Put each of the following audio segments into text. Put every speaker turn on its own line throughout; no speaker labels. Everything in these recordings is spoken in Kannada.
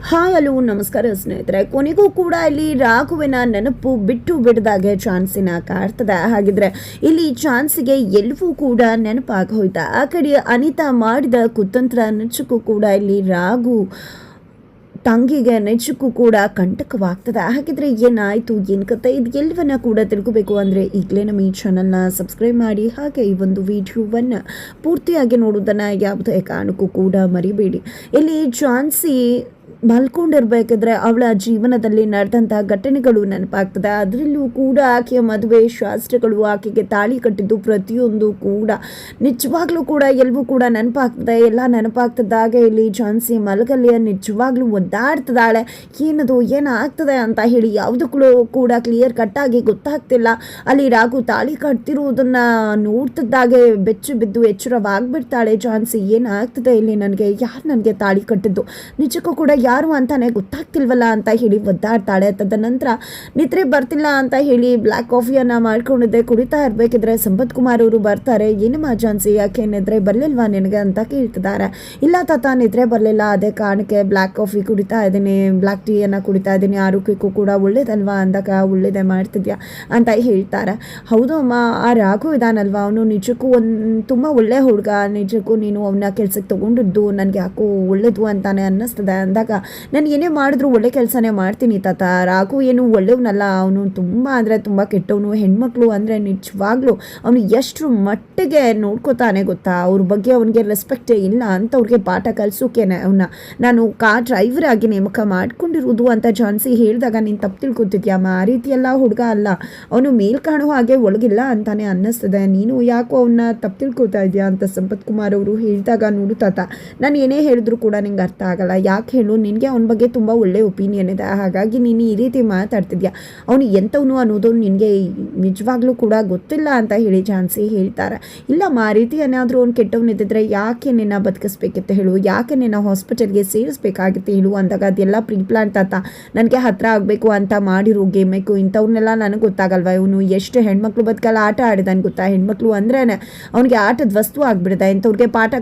ಹಾಯ್ ಹಲೋ ನಮಸ್ಕಾರ ಸ್ನೇಹಿತರೆ. ಕೊನೆಗೂ ಕೂಡ ಇಲ್ಲಿ ರಾಘುವಿನ ನೆನಪು ಬಿಟ್ಟು ಬಿಡದಾಗೆ ಚಾನ್ಸಿನ ಕಾಡ್ತದೆ. ಹಾಗಿದ್ರೆ ಇಲ್ಲಿ ಚಾನ್ಸಿಗೆ ಎಲ್ಲವೂ ಕೂಡ ನೆನಪಾಗಿ ಹೋಯ್ತಾ. ಆ ಕಡೆ ಅನಿತಾ ಮಾಡಿದ ಕುತಂತ್ರ ನೆಚ್ಚಕ್ಕೂ ಕೂಡ ಇಲ್ಲಿ ರಾಘು ತಂಗಿಗೆ ನೆಚ್ಚಕ್ಕೂ ಕೂಡ ಕಂಟಕವಾಗ್ತದೆ. ಹಾಗಿದ್ರೆ ಏನಾಯಿತು, ಏನು ಕತೆ, ಇದು ಎಲ್ಲವನ್ನ ಕೂಡ ತಿಳ್ಕೋಬೇಕು ಅಂದರೆ ಈಗಲೇ ನಮ್ಮ ಈ ಚಾನಲ್ನ ಸಬ್ಸ್ಕ್ರೈಬ್ ಮಾಡಿ, ಹಾಗೆ ಈ ಒಂದು ವಿಡಿಯೋವನ್ನು ಪೂರ್ತಿಯಾಗಿ ನೋಡೋದನ್ನು ಯಾವುದೇ ಕಾರಣಕ್ಕೂ ಕೂಡ ಮರಿಬೇಡಿ. ಇಲ್ಲಿ ಚಾನ್ಸಿ ಮಲ್ಕೊಂಡಿರ್ಬೇಕಾದ್ರೆ ಅವಳ ಜೀವನದಲ್ಲಿ ನಡೆದಂಥ ಘಟನೆಗಳು ನೆನಪಾಗ್ತದೆ. ಅದರಲ್ಲೂ ಕೂಡ ಆಕೆಯ ಮದುವೆ ಶಾಸ್ತ್ರಗಳು, ಆಕೆಗೆ ತಾಳಿ ಕಟ್ಟಿದ್ದು ಪ್ರತಿಯೊಂದು ಕೂಡ ನಿಜವಾಗ್ಲೂ ಕೂಡ ಎಲ್ಲವೂ ಕೂಡ ನೆನಪಾಗ್ತದೆ. ಎಲ್ಲ ನೆನಪಾಗ್ತದಾಗ ಇಲ್ಲಿ ಚಾನ್ಸಿ ಮಲಗಲ್ಲಿ ನಿಜವಾಗ್ಲೂ ಒದ್ದಾಡ್ತಿದ್ದಾಳೆ. ಏನದು ಏನಾಗ್ತದೆ ಅಂತ ಹೇಳಿ ಯಾವುದು ಕೂಡ ಕ್ಲಿಯರ್ ಕಟ್ಟಾಗಿ ಗೊತ್ತಾಗ್ತಿಲ್ಲ. ಅಲ್ಲಿ ರಾಘು ತಾಳಿ ಕಟ್ತಿರುವುದನ್ನು ನೋಡ್ತಿದ್ದಾಗೆ ಬೆಚ್ಚು ಬಿದ್ದು ಎಚ್ಚರವಾಗ್ಬಿಡ್ತಾಳೆ ಚಾನ್ಸಿ. ಏನಾಗ್ತದೆ ಇಲ್ಲಿ, ನನಗೆ ಯಾರು ನನಗೆ ತಾಳಿ ಕಟ್ಟಿದ್ದು, ನಿಜಕ್ಕೂ ಕೂಡ ಯಾರು ಅಂತಾನೆ ಗೊತ್ತಾಗ್ತಿಲ್ವಲ್ಲ ಅಂತ ಹೇಳಿ ಒದ್ದಾಡ್ತಾಳೆ. ತದನಂತರ ನಿದ್ರೆ ಬರ್ತಿಲ್ಲ ಅಂತ ಹೇಳಿ ಬ್ಲ್ಯಾಕ್ ಕಾಫಿಯನ್ನು ಮಾಡ್ಕೊಂಡಿದ್ದೆ ಕುಡಿತಾ ಇರಬೇಕಿದ್ರೆ ಸಂಪತ್ ಕುಮಾರ್ ಅವರು ಬರ್ತಾರೆ. ಏನಮ್ಮ ಚಾನ್ಸಿ, ಯಾಕೆ ನಿದ್ರೆ ಬರಲಿಲ್ವಾ ನಿನಗೆ ಅಂತ ಕೇಳ್ತಿದ್ದಾರೆ. ಇಲ್ಲ ತಾತ, ನಿದ್ರೆ ಬರಲಿಲ್ಲ, ಅದೇ ಕಾರಣಕ್ಕೆ ಬ್ಲ್ಯಾಕ್ ಕಾಫಿ ಕುಡಿತಾ ಇದ್ದೀನಿ, ಬ್ಲ್ಯಾಕ್ ಟೀಯನ್ನು ಕುಡಿತಾ ಇದ್ದೀನಿ, ಆರೋಗ್ಯಕ್ಕೂ ಕೂಡ ಒಳ್ಳೇದಲ್ವಾ ಅಂದಾಗ ಒಳ್ಳೇದೇ ಮಾಡ್ತಿದ್ಯಾ ಅಂತ ಹೇಳ್ತಾರೆ. ಹೌದು ಅಮ್ಮ, ಆ ರಾಘು ಇದಾನಲ್ವಾ, ಅವನು ನಿಜಕ್ಕೂ ತುಂಬ ಒಳ್ಳೆ ಹುಡುಗ, ನಿಜಕ್ಕೂ ನೀನು ಅವನ ಕೆಲ್ಸಕ್ಕೆ ತೊಗೊಂಡಿದ್ದು ನನಗೆ ಯಾಕೋ ಒಳ್ಳೇದು ಅಂತಾನೆ ಅನ್ನಿಸ್ತದೆ ಅಂದಾಗ, ನಾನು ಏನೇ ಮಾಡಿದ್ರು ಒಳ್ಳೆ ಕೆಲಸನೇ ಮಾಡ್ತೀನಿ ತಾತ. ರಾಘು ಏನು ಒಳ್ಳೆಯವನಲ್ಲ, ಅವನು ತುಂಬ ಅಂದರೆ ತುಂಬ ಕೆಟ್ಟವನು. ಹೆಣ್ಮಕ್ಳು ಅಂದರೆ ನಿಜವಾಗ್ಲೂ ಅವನು ಎಷ್ಟು ಮಟ್ಟಿಗೆ ನೋಡ್ಕೋತಾನೆ ಗೊತ್ತಾ. ಅವ್ರ ಬಗ್ಗೆ ಅವನಿಗೆ ರೆಸ್ಪೆಕ್ಟೇ ಇಲ್ಲ ಅಂತ ಅವ್ರಿಗೆ ಪಾಠ ಕಲಿಸೋಕೇನೆ ಅವನ್ನ ನಾನು ಡ್ರೈವರ್ ಆಗಿ ನೇಮಕ ಮಾಡ್ಕೊಂಡಿರೋದು ಅಂತ ಚಾನ್ಸಿ ಹೇಳಿದಾಗ, ನೀನು ತಪ್ಪು ತಿಳ್ಕೊತಿದ್ಯಮ್ಮ, ಆ ರೀತಿಯೆಲ್ಲ ಹುಡುಗ ಅಲ್ಲ, ಅವನು ಮೇಲ್ ಕಾಣೋ ಹಾಗೆ ಒಳಗಿಲ್ಲ ಅಂತಾನೆ ಅನ್ನಿಸ್ತದೆ, ನೀನು ಯಾಕೋ ಅವನ್ನ ತಪ್ಪು ತಿಳ್ಕೊತಾ ಇದೆಯಾ ಅಂತ ಸಂಪತ್ ಕುಮಾರ್ ಅವರು ಹೇಳಿದಾಗ, ನೋಡು ತಾತ, ನಾನು ಏನೇ ಹೇಳಿದ್ರು ಕೂಡ ನಿಂಗೆ ಅರ್ಥ ಆಗಲ್ಲ. ಯಾಕೆ ಹೇಳು, ನಿನಗೆ ಅವನ ಬಗ್ಗೆ ತುಂಬ ಒಳ್ಳೆ ಒಪಿನಿಯನ್ ಇದೆ, ಹಾಗಾಗಿ ನೀನು ಈ ರೀತಿ ಮಾತಾಡ್ತಿದ್ಯಾ, ಅವನು ಎಂಥವನು ಅನ್ನೋದು ನಿನಗೆ ನಿಜವಾಗ್ಲೂ ಕೂಡ ಗೊತ್ತಿಲ್ಲ ಅಂತ ಹೇಳಿ ಚಾನ್ಸಿ ಹೇಳ್ತಾರೆ. ಇಲ್ಲಮ್ಮ, ಆ ರೀತಿ ಏನಾದರೂ ಅವ್ನು ಕೆಟ್ಟವನಿದ್ದಿದ್ರೆ ಯಾಕೆ ನಿನ್ನ ಬದುಕಿಸ್ಬೇಕಿತ್ತು ಹೇಳು, ಯಾಕೆ ನಿನ್ನ ಹಾಸ್ಪಿಟಲ್ಗೆ ಸೇರಿಸ್ಬೇಕಾಗಿತ್ತು ಹೇಳು ಅಂದಾಗ, ಅದೆಲ್ಲ ಪ್ರೀ ಪ್ಲಾನ್ ತಾತ, ನನಗೆ ಹತ್ರ ಆಗಬೇಕು ಅಂತ ಮಾಡಿರೋ ಗೇಮೇಕು, ಇಂಥವ್ರನ್ನೆಲ್ಲ ನನಗೆ ಗೊತ್ತಾಗಲ್ವ. ಇವನು ಎಷ್ಟು ಹೆಣ್ಮಕ್ಳು ಬದುಕಲ್ಲ ಆಟ ಆಡಿದಾನೆ ಗೊತ್ತಾ, ಹೆಣ್ಮಕ್ಳು ಅಂದ್ರೇ ಅವನಿಗೆ ಆಟದ ವಸ್ತು ಆಗಿಬಿಡಿದೆ, ಇಂಥವ್ರಿಗೆ ಪಾಠ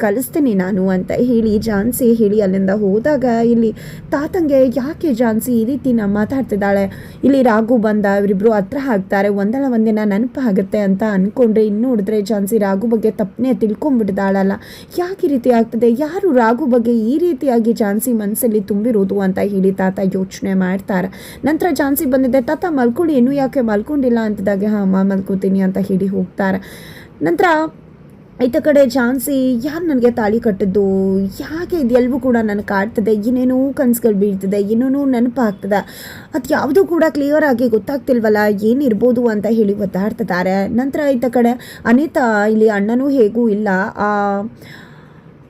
ಕಲಿಸ್ತೀನಿ ನಾನು ಅಂತ ಹೇಳಿ ಚಾನ್ಸಿ ಹೇಳಿ ಅಲ್ಲಿಂದ ಹೋದಾಗ, ಇಲ್ಲಿ ತಾತಂಗೆ ಯಾಕೆ ಝಾನ್ಸಿ ಈ ರೀತಿ ಮಾತಾಡ್ತಿದ್ದಾಳೆ, ಇಲ್ಲಿ ರಾಘು ಬಂದ, ಇವರಿಬ್ರು ಹತ್ರ ಆಗ್ತಾರೆ, ಒಂದಲ್ಲ ಒಂದಿನ ನೆನಪಾಗುತ್ತೆ ಅಂತ ಅಂದ್ಕೊಂಡ್ರೆ, ಇನ್ನು ನೋಡಿದ್ರೆ ಝಾನ್ಸಿ ರಾಘು ಬಗ್ಗೆ ತಪ್ಪನೆ ತಿಳ್ಕೊಂಡ್ಬಿಟ್ಟಿದ್ದಾಳಲ್ಲ, ಯಾಕೆ ಈ ರೀತಿ ಆಗ್ತದೆ, ಯಾರು ರಾಘು ಬಗ್ಗೆ ಈ ರೀತಿಯಾಗಿ ಝಾನ್ಸಿ ಮನಸ್ಸಲ್ಲಿ ತುಂಬಿರೋದು ಅಂತ ಹೇಳಿ ತಾತ ಯೋಚನೆ ಮಾಡ್ತಾರೆ. ನಂತರ ಝಾನ್ಸಿ ಬಂದಿದೆ, ತಾತ ಮಲ್ಕೊಳ್ಳಿ, ಇನ್ನೂ ಯಾಕೆ ಮಲ್ಕೊಂಡಿಲ್ಲ ಅಂತಿದ್ದಾಗೆ, ಹಾಂ ಮಲ್ಕೋತೀನಿ ಅಂತ ಹೇಳಿ ಹೋಗ್ತಾರೆ. ನಂತರ ಈತ ಕಡೆ ಝಾನ್ಸಿ, ಯಾರು ನನಗೆ ತಾಳಿ ಕಟ್ಟಿದ್ದು, ಯಾಕೆ ಇದೆಲ್ಲವೂ ಕೂಡ ನನಗೆ ಕಾಡ್ತದೆ, ಏನೇನೋ ಕನಸುಗಳು ಬೀಳ್ತದೆ, ಏನೇನೋ ನೆನಪಾಗ್ತದೆ, ಅದು ಯಾವುದೂ ಕೂಡ ಕ್ಲಿಯರ್ ಆಗಿ ಗೊತ್ತಾಗ್ತಿಲ್ವಲ್ಲ, ಏನಿರ್ಬೋದು ಅಂತ ಹೇಳಿ ಒದ್ದಾಡ್ತಿದ್ದಾರೆ. ನಂತರ ಈತ ಕಡೆ ಅನಿತಾ, ಇಲ್ಲಿ ಅಣ್ಣನೂ ಹೇಗೂ ಇಲ್ಲ,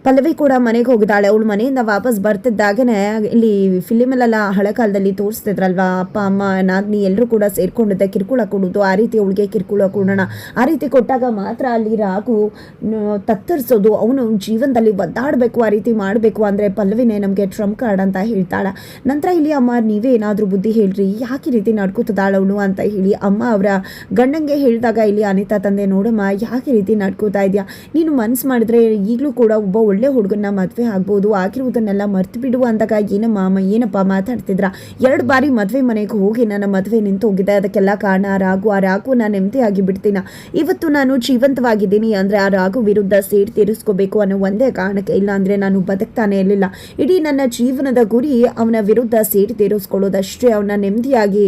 ಪಲ್ಲವಿ ಕೂಡ ಮನೆಗೆ ಹೋಗಿದ್ದಾಳೆ. ಅವಳು ಮನೆಯಿಂದ ವಾಪಸ್ ಬರ್ತಿದ್ದಾಗನೇ ಇಲ್ಲಿ ಫಿಲಿಮಲ್ಲೆಲ್ಲ ಹಳೆ ಕಾಲದಲ್ಲಿ ತೋರಿಸ್ತಿದ್ರಲ್ವ, ಅಪ್ಪ ಅಮ್ಮ ನಾದ್ನಿ ಎಲ್ಲರೂ ಕೂಡ ಸೇರ್ಕೊಂಡಿದ್ದೆ ಕಿರುಕುಳ ಕೊಡೋದು, ಆ ರೀತಿ ಅವಳಿಗೆ ಕಿರುಕುಳ ಕೊಡೋಣ, ಆ ರೀತಿ ಕೊಟ್ಟಾಗ ಮಾತ್ರ ಅಲ್ಲಿ ರಾಘು ತತ್ತರಿಸೋದು, ಅವನು ಜೀವನದಲ್ಲಿ ಒದ್ದಾಡಬೇಕು, ಆ ರೀತಿ ಮಾಡಬೇಕು ಅಂದರೆ ಪಲ್ಲವಿನೇ ನಮಗೆ ಟ್ರಂಪ್ ಕಾರ್ಡ್ ಅಂತ ಹೇಳ್ತಾಳೆ. ನಂತರ ಇಲ್ಲಿ ಅಮ್ಮ, ನೀವೇ ಏನಾದರೂ ಬುದ್ಧಿ ಹೇಳ್ರಿ, ಯಾಕೆ ಈ ರೀತಿ ನಡ್ಕೋತದಾಳ ಅವಳು ಅಂತ ಹೇಳಿ ಅಮ್ಮ ಅವರ ಗಂಡಂಗೆ ಹೇಳಿದಾಗ, ಇಲ್ಲಿ ಅನಿತಾ ತಂದೆ, ನೋಡಮ್ಮ ಯಾಕೆ ರೀತಿ ನಡ್ಕೋತಾ ಇದೆಯಾ, ನೀನು ಮನಸ್ಸು ಮಾಡಿದ್ರೆ ಈಗಲೂ ಕೂಡ ಒಬ್ಬ ಒಳ್ಳೆ ಹುಡುಗನ ಮದುವೆ ಆಗ್ಬೋದು, ಆಗಿರುವುದನ್ನೆಲ್ಲ ಮರ್ತು ಬಿಡುವ ಅಂದಾಗ, ಏನಪ್ಪ ಮಾತಾಡ್ತಿದ್ರ, 2 ಬಾರಿ ಮದುವೆ ಮನೆಗೆ ಹೋಗಿ ನನ್ನ ಮದುವೆ ನಿಂತು ಹೋಗಿದೆ, ಅದಕ್ಕೆಲ್ಲ ಕಾರಣ ರಾಘು, ಆ ರಾಘು ನಾನು ನೆಮ್ಮದಿಯಾಗಿ ಬಿಡ್ತೀನ, ಇವತ್ತು ನಾನು ಜೀವಂತವಾಗಿದ್ದೀನಿ ಅಂದರೆ ಆ ರಾಘು ವಿರುದ್ಧ ಸೇಡ್ ತೀರಿಸ್ಕೋಬೇಕು ಅನ್ನೋ ಒಂದೇ ಕಾರಣಕ್ಕೆ, ಇಲ್ಲ ಅಂದರೆ ನಾನು ಬದುಕ್ತಾನೆ ಇರಲಿಲ್ಲ. ಇಡೀ ನನ್ನ ಜೀವನದ ಗುರಿ ಅವನ ವಿರುದ್ಧ ಸೇಡ್ ತೀರಿಸ್ಕೊಳ್ಳೋದಷ್ಟೇ, ಅವನ ನೆಮ್ಮದಿಯಾಗಿ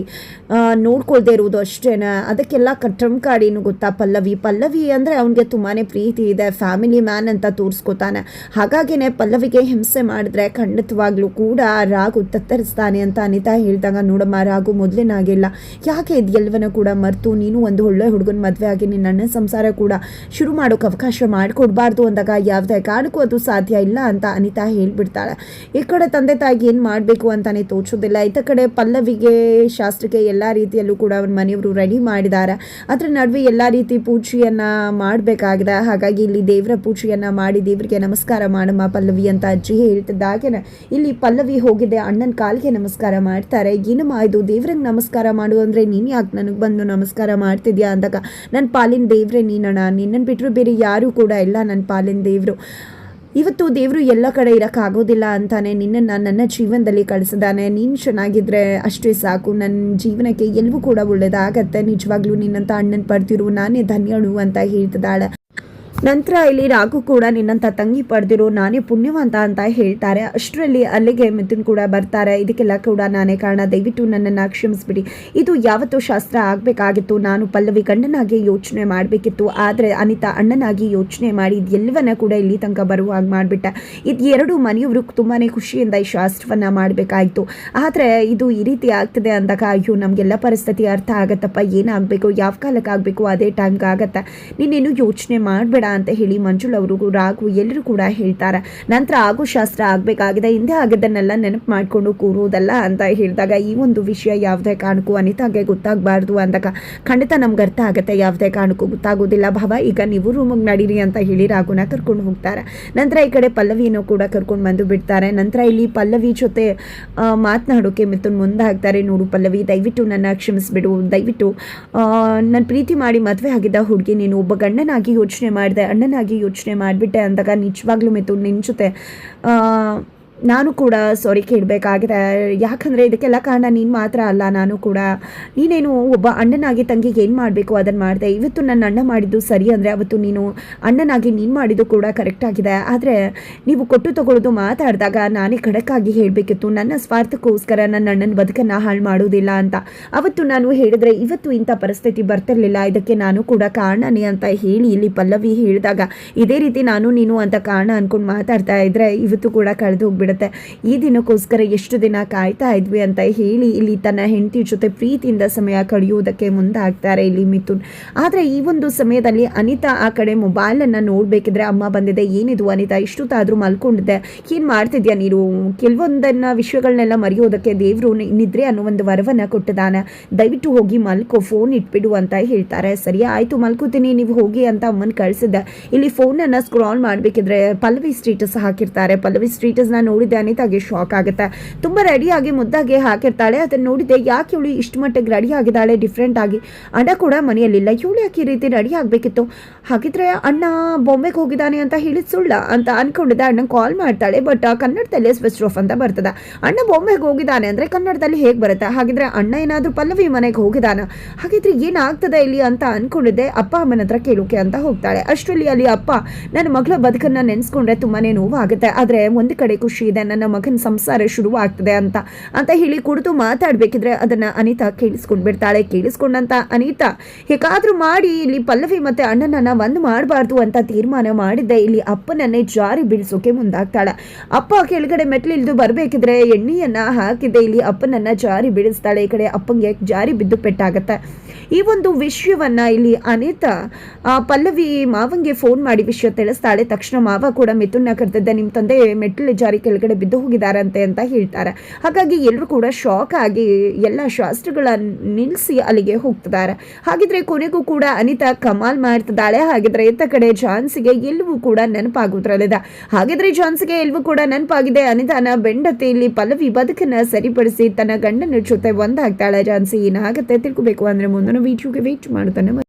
ನೋಡ್ಕೊಳ್ದೇ ಇರುವುದು ಅಷ್ಟೇನ. ಅದಕ್ಕೆಲ್ಲ ಟ್ರಂಪ್ ಕಾರ್ಡ್ ಏನು ಗೊತ್ತಾ, ಪಲ್ಲವಿ ಅಂದರೆ ಅವನಿಗೆ ತುಂಬಾ ಪ್ರೀತಿ ಇದೆ, ಫ್ಯಾಮಿಲಿ ಮ್ಯಾನ್ ಅಂತ ತೋರಿಸ್ಕೊತಾನೆ. ಹಾಗಾಗಿನೇ ಪಲ್ಲವಿಗೆ ಹಿಂಸೆ ಮಾಡಿದ್ರೆ ಖಂಡಿತವಾಗ್ಲೂ ಕೂಡ ರಾಘು ತತ್ತರಿಸ್ತಾನೆ ಅಂತ ಅನಿತಾ ಹೇಳಿದಾಗ, ನೋಡಮ್ಮ ರಾಘು ಮೊದಲಿನಾಗಿಲ್ಲ, ಯಾಕೆ ಇದೆಲ್ಲವನ್ನ ಕೂಡ ಮರೆತು ನೀನು ಒಂದು ಒಳ್ಳೆ ಹುಡುಗನ ಮದುವೆ ಆಗಿ ನಿನ್ನ ಸಂಸಾರ ಕೂಡ ಶುರು ಮಾಡೋಕೆ ಅವಕಾಶ ಮಾಡಿಕೊಡ್ಬಾರ್ದು ಅಂದಾಗ, ಯಾವುದೇ ಕಾರಣಕ್ಕೂ ಅದು ಸಾಧ್ಯ ಇಲ್ಲ ಅಂತ ಅನಿತಾ ಹೇಳ್ಬಿಡ್ತಾಳೆ. ಈ ಕಡೆ ತಂದೆ ತಾಯಿಗೆ ಏನು ಮಾಡಬೇಕು ಅಂತಾನೆ ತೋಚೋದಿಲ್ಲ. ಈತ ಕಡೆ ಪಲ್ಲವಿಗೆ ಶಾಸ್ತ್ರಕ್ಕೆ ಎಲ್ಲ ರೀತಿಯಲ್ಲೂ ಕೂಡ ಅವನ ಮನೆಯವರು ರೆಡಿ ಮಾಡಿದ್ದಾರೆ. ಅದರ ನಡುವೆ ಎಲ್ಲ ರೀತಿ ಪೂಜೆಯನ್ನು ಮಾಡಬೇಕಾಗಿದೆ. ಹಾಗಾಗಿ ಇಲ್ಲಿ ದೇವರ ಪೂಜೆಯನ್ನು ಮಾಡಿ ದೇವರಿಗೆ ನಮಸ್ಕಾರ ಮಾಡಮ್ಮ ಪಲ್ಲವಿ ಅಂತ ಅಜ್ಜಿ ಹೇಳ್ತಿದ್ದಾಗೇನೆ ಇಲ್ಲಿ ಪಲ್ಲವಿ ಹೋಗಿದೆ, ಅಣ್ಣನ ಕಾಲಿಗೆ ನಮಸ್ಕಾರ ಮಾಡ್ತಾರೆ. ಏನಮ್ಮ ಇದು, ದೇವ್ರಂಗೆ ನಮಸ್ಕಾರ ಮಾಡು ಅಂದರೆ ನೀನು ಯಾಕೆ ನನಗೆ ಬಂದು ನಮಸ್ಕಾರ ಮಾಡ್ತಿದ್ಯಾ ಅಂದಾಗ, ನನ್ನ ಪಾಲಿನ ದೇವ್ರೆ ನೀನಣ್ಣ, ನಿನ್ನನ್ನು ಬಿಟ್ಟರು ಬೇರೆ ಯಾರೂ ಕೂಡ ಇಲ್ಲ ನನ್ನ ಪಾಲಿನ ದೇವರು, ಇವತ್ತು ದೇವರು ಎಲ್ಲ ಕಡೆ ಇರೋಕ್ಕಾಗೋದಿಲ್ಲ ಅಂತಾನೆ ನಿನ್ನನ್ನು ನನ್ನ ಜೀವನದಲ್ಲಿ ಕಳಿಸಿದಾನೆ. ನೀನು ಚೆನ್ನಾಗಿದ್ರೆ ಅಷ್ಟೇ ಸಾಕು, ನನ್ನ ಜೀವನಕ್ಕೆ ಎಲ್ಲವೂ ಕೂಡ ಒಳ್ಳೆಯದಾಗತ್ತೆ. ನಿಜವಾಗ್ಲೂ ನಿನ್ನಂಥ ಅಣ್ಣನ ಪಡೆದಿರು ನಾನೇ ಧನ್ಯಳು ಅಂತ ಹೇಳ್ತಿದ್ದಾಳೆ. ನಂತರ ಇಲ್ಲಿ ರಾಘು ಕೂಡ ನಿನ್ನಂಥ ತಂಗಿ ಪಡೆದಿರೋ ನಾನೇ ಪುಣ್ಯವಂತ ಅಂತ ಹೇಳ್ತಾರೆ. ಅಷ್ಟರಲ್ಲಿ ಅಲ್ಲಿಗೆ ಮಿಥುನ್ ಕೂಡ ಬರ್ತಾರೆ. ಇದಕ್ಕೆಲ್ಲ ಕೂಡ ನಾನೇ ಕಾರಣ, ದಯವಿಟ್ಟು ನನ್ನನ್ನು ಕ್ಷಮಿಸ್ಬಿಡಿ. ಇದು ಯಾವತ್ತೂ ಶಾಸ್ತ್ರ ಆಗಬೇಕಾಗಿತ್ತು. ನಾನು ಪಲ್ಲವಿ ಗಂಡನಾಗಿ ಯೋಚನೆ ಮಾಡಬೇಕಿತ್ತು, ಆದರೆ ಅನಿತಾ ಅಣ್ಣನಾಗಿ ಯೋಚನೆ ಮಾಡಿ ಎಲ್ಲವನ್ನ ಕೂಡ ಇಲ್ಲಿ ತನಕ ಬರುವ ಹಾಗೆ ಮಾಡಿಬಿಟ್ಟೆ. ಇದು ಎರಡು ಮನೆಯವರು ತುಂಬಾ ಖುಷಿಯಿಂದ ಈ ಶಾಸ್ತ್ರವನ್ನು ಮಾಡಬೇಕಾಯಿತು. ಆದರೆ ಇದು ಈ ರೀತಿ ಆಗ್ತದೆ ಅಂದಾಗ ಅಯ್ಯೋ ನಮಗೆಲ್ಲ ಪರಿಸ್ಥಿತಿ ಅರ್ಥ ಆಗತ್ತಪ್ಪ, ಏನಾಗಬೇಕು ಯಾವ ಕಾಲಕ್ಕೆ ಆಗಬೇಕು ಅದೇ ಟೈಮ್ಗೆ ಆಗತ್ತೆ, ನೀನೇನು ಯೋಚನೆ ಮಾಡಬೇಡ ಅಂತ ಹೇಳಿ ಮಂಜುಳ್ ಅವರು ರಾಘು ಎಲ್ಲರೂ ಕೂಡ ಹೇಳ್ತಾರೆ. ನಂತರ ಆಗೋ ಶಾಸ್ತ್ರ ಆಗಬೇಕಾಗಿದೆ, ಹಿಂದೆ ಆಗಿದ್ದನ್ನೆಲ್ಲ ನೆನಪು ಮಾಡಿಕೊಂಡು ಕೂರುವುದಲ್ಲ ಅಂತ ಹೇಳಿದಾಗ ಈ ಒಂದು ವಿಷಯ ಯಾವುದೇ ಕಾರಣಕ್ಕೂ ಅನಿತಾಗೆ ಗೊತ್ತಾಗಬಾರ್ದು ಅಂದಾಗ ಖಂಡಿತ ನಮ್ಗೆ ಅರ್ಥ ಆಗುತ್ತೆ, ಯಾವುದೇ ಕಾರಣಕ್ಕೂ ಗೊತ್ತಾಗೋದಿಲ್ಲ ಭಾವ, ಈಗ ನೀವು ರೂಮಿಗೆ ನಡೀರಿ ಅಂತ ಹೇಳಿ ರಾಘುನ ಕರ್ಕೊಂಡು ಹೋಗ್ತಾರೆ. ನಂತರ ಈ ಕಡೆ ಪಲ್ಲವಿಯನ್ನು ಕೂಡ ಕರ್ಕೊಂಡು ಬಂದು ಬಿಡ್ತಾರೆ. ನಂತರ ಇಲ್ಲಿ ಪಲ್ಲವಿ ಜೊತೆ ಮಾತನಾಡೋಕೆ ಮಿಥುನ್ ಮುಂದಾಗ್ತಾರೆ. ನೋಡು ಪಲ್ಲವಿ, ದಯವಿಟ್ಟು ನನ್ನ ಕ್ಷಮಿಸ್ಬಿಡು, ದಯವಿಟ್ಟು ನಾನು ಪ್ರೀತಿ ಮಾಡಿ ಮದುವೆ ಆಗಿದ್ದ ಹುಡುಗಿ ನೀನು ಒಬ್ಬ ಗಂಡನಾಗಿ ಯೋಚನೆ ಮಾಡಿದೆ, ಅಣ್ಣನಾಗಿ ಯೋಚನೆ ಮಾಡಿಬಿಟ್ಟೆ ಅಂದಾಗ ನಿಜವಾಗ್ಲೂ ಮಿಥುನ್ ನಿನ್ನ ಜೊತೆ ನಾನು ಕೂಡ ಸಾರಿ ಕೇಳಬೇಕಾಗಿದೆ. ಯಾಕಂದರೆ ಇದಕ್ಕೆಲ್ಲ ಕಾರಣ ನೀನು ಮಾತ್ರ ಅಲ್ಲ, ನಾನು ಕೂಡ. ನೀನೇನು ಒಬ್ಬ ಅಣ್ಣನಾಗಿ ತಂಗಿಗೆ ಏನು ಮಾಡಬೇಕು ಅದನ್ನು ಮಾಡಿದೆ. ಇವತ್ತು ನನ್ನ ಅಣ್ಣ ಮಾಡಿದ್ದು ಸರಿ ಅಂದರೆ ಅವತ್ತು ನೀನು ಅಣ್ಣನಾಗಿ ನೀನು ಮಾಡಿದ್ದು ಕೂಡ ಕರೆಕ್ಟಾಗಿದೆ. ಆದರೆ ನೀವು ಕೊಟ್ಟು ತಗೊಳ್ಳೋದು ಮಾತಾಡಿದಾಗ ನಾನೇ ಖಡಕ್ಕಾಗಿ ಹೇಳಬೇಕಿತ್ತು, ನನ್ನ ಸ್ವಾರ್ಥಕ್ಕೋಸ್ಕರ ನನ್ನ ಅಣ್ಣನ ಬದುಕನ್ನು ಹಾಳು ಮಾಡೋದಿಲ್ಲ ಅಂತ. ಅವತ್ತು ನಾನು ಹೇಳಿದ್ರೆ ಇವತ್ತು ಇಂಥ ಪರಿಸ್ಥಿತಿ ಬರ್ತಿರ್ಲಿಲ್ಲ, ಇದಕ್ಕೆ ನಾನು ಕೂಡ ಕಾರಣನೇ ಅಂತ ಹೇಳಿ ಇಲ್ಲಿ ಪಲ್ಲವಿ ಹೇಳಿದಾಗ ಇದೇ ರೀತಿ ನಾನು ನೀನು ಅಂತ ಕಾರಣ ಅಂದ್ಕೊಂಡು ಮಾತಾಡ್ತಾ ಇದ್ದರೆ ಇವತ್ತು ಕೂಡ ಕಳೆದು ಹೋಗ್ಬಿಡುತ್ತೆ. ಈ ದಿನಕ್ಕೋಸ್ಕರ ಎಷ್ಟು ದಿನ ಕಾಯ್ತಾ ಇದ್ವಿ ಅಂತ ಹೇಳಿ ಇಲ್ಲಿ ತನ್ನ ಹೆಂಡತಿ ಜೊತೆ ಪ್ರೀತಿಯಿಂದ ಸಮಯ ಕಳೆಯುವುದಕ್ಕೆ ಮುಂದಾಗ್ತಾರೆ ಇಲ್ಲಿ ಮಿಥುನ್. ಆದರೆ ಈ ಒಂದು ಸಮಯದಲ್ಲಿ ಅನಿತಾ ಆ ಕಡೆ ಮೊಬೈಲನ್ನು ನೋಡಬೇಕಿದ್ರೆ ಅಮ್ಮ ಬಂದಿದೆ, ಏನಿದು ಅನಿತಾ ಇಷ್ಟೊತ್ತಾದರೂ ಮಲ್ಕೊಂಡಿದ್ದೆ, ಏನು ಮಾಡ್ತಿದ್ಯಾ ನೀನು, ಕೆಲವೊಂದನ್ನು ವಿಷಯಗಳನ್ನೆಲ್ಲ ಮರೆಯೋದಕ್ಕೆ ದೇವರು ನಿದ್ರೆ ಅನ್ನೋ ಒಂದು ವರವನ್ನು ಕೊಟ್ಟಿದ್ದಾನೆ, ದಯವಿಟ್ಟು ಹೋಗಿ ಮಲ್ಕೋ, ಫೋನ್ ಇಟ್ಬಿಡು ಅಂತ ಹೇಳ್ತಾರೆ. ಸರಿ ಆಯಿತು ಮಲ್ಕೋತೀನಿ, ನೀವು ಹೋಗಿ ಅಂತ ಅಮ್ಮನ ಕಳಿಸಿದ್ದೆ. ಇಲ್ಲಿ ಫೋನನ್ನು ಸ್ಕ್ರಾಲ್ ಮಾಡಬೇಕಿದ್ರೆ ಪಲ್ಲವಿ ಸ್ಟೇಟಸ್ ಹಾಕಿರ್ತಾರೆ. ಪಲ್ಲವಿ ಸ್ಟೇಟಸ್ನ ನೋಡಿದ್ದೆ ಅನಿತಾಗೆ ಶಾಕ್ ಆಗುತ್ತೆ. ತುಂಬ ರೆಡಿಯಾಗಿ ಮುದ್ದಾಗಿ ಹಾಕಿರ್ತಾಳೆ. ಅದನ್ನು ನೋಡಿದ್ದೆ, ಯಾಕೆ ಇವಳು ಇಷ್ಟು ಮಟ್ಟಿಗೆ ರೆಡಿ ಆಗಿದ್ದಾಳೆ ಡಿಫ್ರೆಂಟ್ ಆಗಿ, ಅಣ್ಣ ಕೂಡ ಮನೆಯಲ್ಲಿಲ್ಲ, ಇವಳು ಯಾಕೆ ಈ ರೀತಿ ರೆಡಿ ಆಗಬೇಕಿತ್ತು, ಹಾಗಿದ್ರೆ ಅಣ್ಣ ಬಾಂಬೆಗೆ ಹೋಗಿದ್ದಾನೆ ಅಂತ ಹೇಳಿದ ಸುಳ್ಳ ಅಂತ ಅಂದ್ಕೊಂಡಿದ್ದೆ. ಅಣ್ಣ ಕಾಲ್ ಮಾಡ್ತಾಳೆ, ಬಟ್ ಕನ್ನಡದಲ್ಲಿ ಸ್ವಿಚ್ ಆಫ್ ಅಂತ ಬರ್ತದೆ. ಅಣ್ಣ ಬಾಂಬೆಗೆ ಹೋಗಿದ್ದಾನೆ ಅಂದರೆ ಕನ್ನಡದಲ್ಲಿ ಹೇಗೆ ಬರುತ್ತೆ, ಹಾಗಿದ್ರೆ ಅಣ್ಣ ಏನಾದರೂ ಪಲ್ಲವಿ ಮನೆಗೆ ಹೋಗಿದ್ದಾನ, ಹಾಗಿದ್ರೆ ಏನಾಗ್ತದೆ ಇಲ್ಲಿ ಅಂತ ಅಂದ್ಕೊಂಡಿದ್ದೆ. ಅಪ್ಪ ಅಮ್ಮನ ಹತ್ರ ಕೇಳೋಕೆ ಅಂತ ಹೋಗ್ತಾಳೆ. ಅಷ್ಟರಲ್ಲಿ ಅಲ್ಲಿ ಅಪ್ಪ ನನ್ನ ಮಗಳ ಬದುಕನ್ನು ನೆನೆಸ್ಕೊಂಡ್ರೆ ತುಂಬಾ ನೋವಾಗುತ್ತೆ, ಆದರೆ ಒಂದು ಕಡೆ ಖುಷಿ ಇದೆ, ನನ್ನ ಮಗನ ಸಂಸಾರ ಶುರುವಾಗ್ತದೆ ಅಂತ ಹೇಳಿ ಕುಡಿದು ಮಾತಾಡಬೇಕಿದ್ರೆ ಅದನ್ನು ಅನಿತಾ ಕೇಳಿಸ್ಕೊಂಡು ಬಿಡ್ತಾಳೆ. ಕೇಳಿಸ್ಕೊಂಡಂತ ಅನಿತಾ ಹೇಗಾದರೂ ಮಾಡಿ ಇಲ್ಲಿ ಪಲ್ಲವಿ ಮತ್ತು ಅಣ್ಣನನ್ನು ಒಂದು ಮಾಡಬಾರ್ದು ಅಂತ ತೀರ್ಮಾನ ಮಾಡಿದ್ದೆ. ಇಲ್ಲಿ ಅಪ್ಪನನ್ನೇ ಜಾರಿ ಬೀಳಿಸೋಕೆ ಮುಂದಾಗ್ತಾಳೆ. ಅಪ್ಪ ಕೆಳಗಡೆ ಮೆಟ್ಲಿಳಿದು ಬರಬೇಕಿದ್ರೆ ಎಣ್ಣೆಯನ್ನು ಹಾಕಿದ್ದೆ ಇಲ್ಲಿ ಅಪ್ಪನನ್ನು ಜಾರಿ ಬೀಳಿಸ್ತಾಳೆ. ಈ ಕಡೆ ಅಪ್ಪಂಗೆ ಜಾರಿ ಬಿದ್ದು ಪೆಟ್ಟಾಗತ್ತೆ. ಈ ಒಂದು ವಿಷಯವನ್ನ ಇಲ್ಲಿ ಅನಿತಾ ಪಲ್ಲವಿ ಮಾವಂಗೆ ಫೋನ್ ಮಾಡಿ ವಿಷಯ ತಿಳಿಸ್ತಾಳೆ. ತಕ್ಷಣ ಮಾವ ಕೂಡ ಮಿಥುನ್ನ ಕರೆದಿದ್ದೆ, ನಿಮ್ಮ ತಂದೆ ಮೆಟ್ಲು ಜಾರಿ ಕೆಳಗಡೆ ಬಿದ್ದು ಹೋಗಿದ್ದಾರಂತೆ ಅಂತ ಹೇಳ್ತಾರೆ. ಹಾಗಾಗಿ ಎಲ್ಲರೂ ಕೂಡ ಶಾಕ್ ಆಗಿ ಎಲ್ಲ ಶಾಸ್ತ್ರಗಳ ನಿಲ್ಲಿಸಿ ಅಲ್ಲಿಗೆ ಹೋಗ್ತಿದ್ದಾರೆ. ಹಾಗಿದ್ರೆ ಕೊನೆಗೂ ಕೂಡ ಅನಿತಾ ಕಮಾಲ್ ಮಾಡ್ತಿದ್ದಾಳೆ. ಹಾಗಿದ್ರೆ ಇತ್ತ ಕಡೆ ಝಾನ್ಸಿಗೆ ಎಲ್ಲವೂ ಕೂಡ ನೆನಪಾಗೋದ್ರಲ್ಲಿದೆ. ಹಾಗಿದ್ರೆ ಝಾನ್ಸಿಗೆ ಎಲ್ಲವೂ ಕೂಡ ನೆನಪಾಗಿದೆ. ಅನಿತಾನ ಬೆಂಡತಿ ಇಲ್ಲಿ ಪಲ್ಲವಿ ಬದುಕನ್ನ ಸರಿಪಡಿಸಿ ತನ್ನ ಗಂಡನ ಜೊತೆ ಒಂದಾಗ್ತಾಳೆ. ಝಾನ್ಸಿ ಏನಾಗುತ್ತೆ ತಿಳ್ಕೋಬೇಕು ಅಂದ್ರೆ ಮುಂದಿನ ವಿಡಿಯೋಗೆ ವೇಟ್ ಮಾಡ್ತಾನೆ.